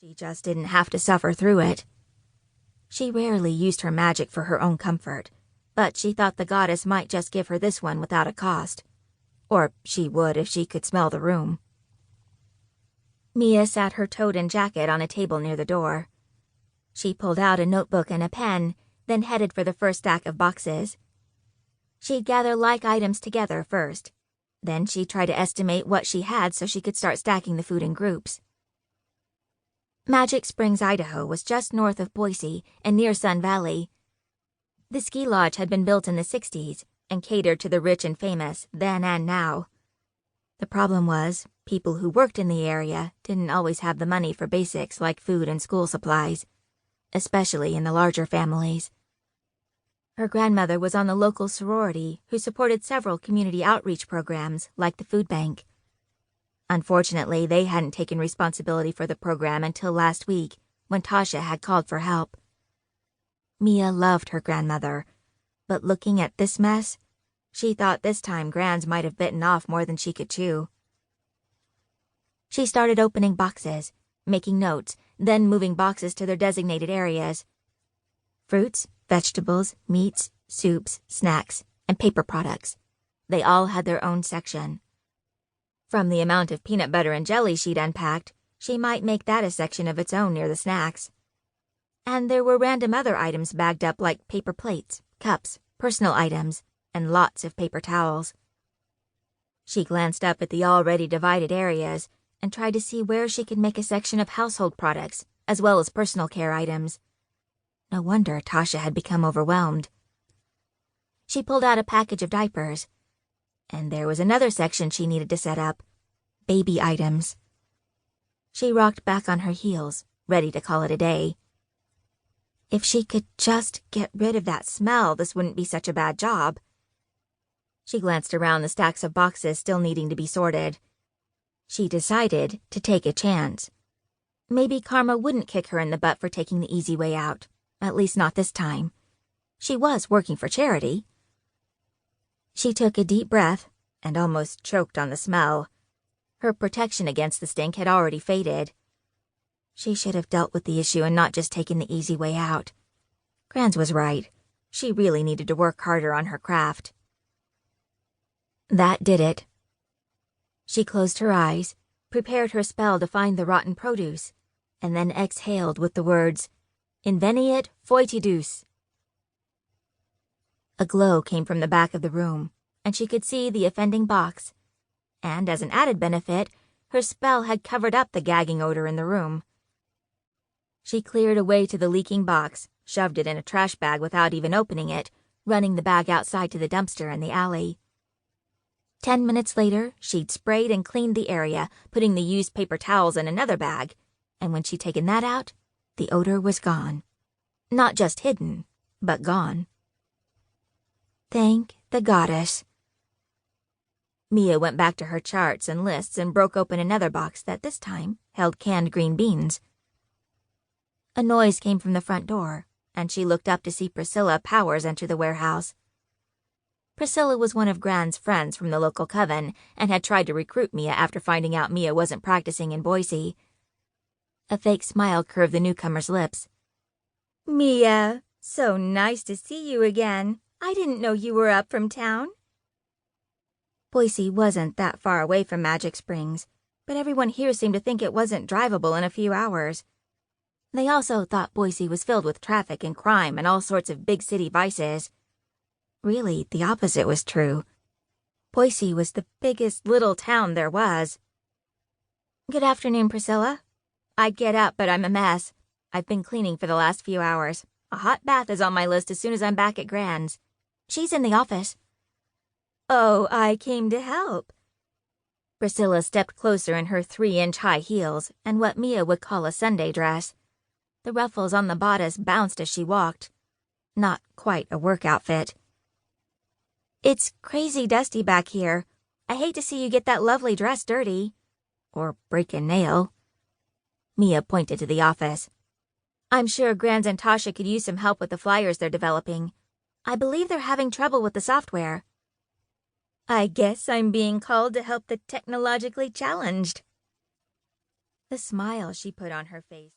She just didn't have to suffer through it. She rarely used her magic for her own comfort, but she thought the goddess might just give her this one without a cost. Or she would if she could smell the room. Mia sat her toad-in jacket on a table near the door. She pulled out a notebook and a pen, then headed for the first stack of boxes. She'd gather like items together first. Then she'd try to estimate what she had so she could start stacking the food in groups. Magic Springs, Idaho was just north of Boise and near Sun Valley. The ski lodge had been built in the 60s and catered to the rich and famous then and now. The problem was, people who worked in the area didn't always have the money for basics like food and school supplies, especially in the larger families. Her grandmother was on the local sorority who supported several community outreach programs like the food bank. Unfortunately, they hadn't taken responsibility for the program until last week, when Tasha had called for help. Mia loved her grandmother, but looking at this mess, she thought this time Grans might have bitten off more than she could chew. She started opening boxes, making notes, then moving boxes to their designated areas. Fruits, vegetables, meats, soups, snacks, and paper products. They all had their own section. From the amount of peanut butter and jelly she'd unpacked, she might make that a section of its own near the snacks. And there were random other items bagged up like paper plates, cups, personal items, and lots of paper towels. She glanced up at the already divided areas and tried to see where she could make a section of household products, as well as personal care items. No wonder Tasha had become overwhelmed. She pulled out a package of diapers. And there was another section she needed to set up. Baby items. She rocked back on her heels, ready to call it a day. If she could just get rid of that smell, this wouldn't be such a bad job. She glanced around the stacks of boxes still needing to be sorted. She decided to take a chance. Maybe karma wouldn't kick her in the butt for taking the easy way out, at least not this time. She was working for charity. She took a deep breath and almost choked on the smell. Her protection against the stink had already faded. She should have dealt with the issue and not just taken the easy way out. Grans was right. She really needed to work harder on her craft. That did it. She closed her eyes, prepared her spell to find the rotten produce, and then exhaled with the words, Inveniat foetidus. A glow came from the back of the room, and she could see the offending box. And as an added benefit, her spell had covered up the gagging odor in the room. She cleared away to the leaking box, shoved it in a trash bag without even opening it, running the bag outside to the dumpster in the alley. 10 minutes later, she'd sprayed and cleaned the area, putting the used paper towels in another bag, and when she'd taken that out, the odor was gone. Not just hidden, but gone. Thank the goddess. Mia went back to her charts and lists and broke open another box that this time held canned green beans. A noise came from the front door, and she looked up to see Priscilla Powers enter the warehouse. Priscilla was one of Grans' friends from the local coven and had tried to recruit Mia after finding out Mia wasn't practicing in Boise. A fake smile curved the newcomer's lips. Mia, so nice to see you again. I didn't know you were up from town. Boise wasn't that far away from Magic Springs, but everyone here seemed to think it wasn't drivable in a few hours. They also thought Boise was filled with traffic and crime and all sorts of big city vices. Really, the opposite was true. Boise was the biggest little town there was. Good afternoon, Priscilla. I'd get up, but I'm a mess. I've been cleaning for the last few hours. A hot bath is on my list as soon as I'm back at Grans'. She's in the office. Oh, I came to help. Priscilla stepped closer in her 3-inch high heels and what Mia would call a Sunday dress. The ruffles on the bodice bounced as she walked. Not quite a work outfit. It's crazy dusty back here. I hate to see you get that lovely dress dirty. Or break a nail. Mia pointed to the office. I'm sure Grans and Tasha could use some help with the flyers they're developing. I believe they're having trouble with the software. I guess I'm being called to help the technologically challenged. The smile she put on her face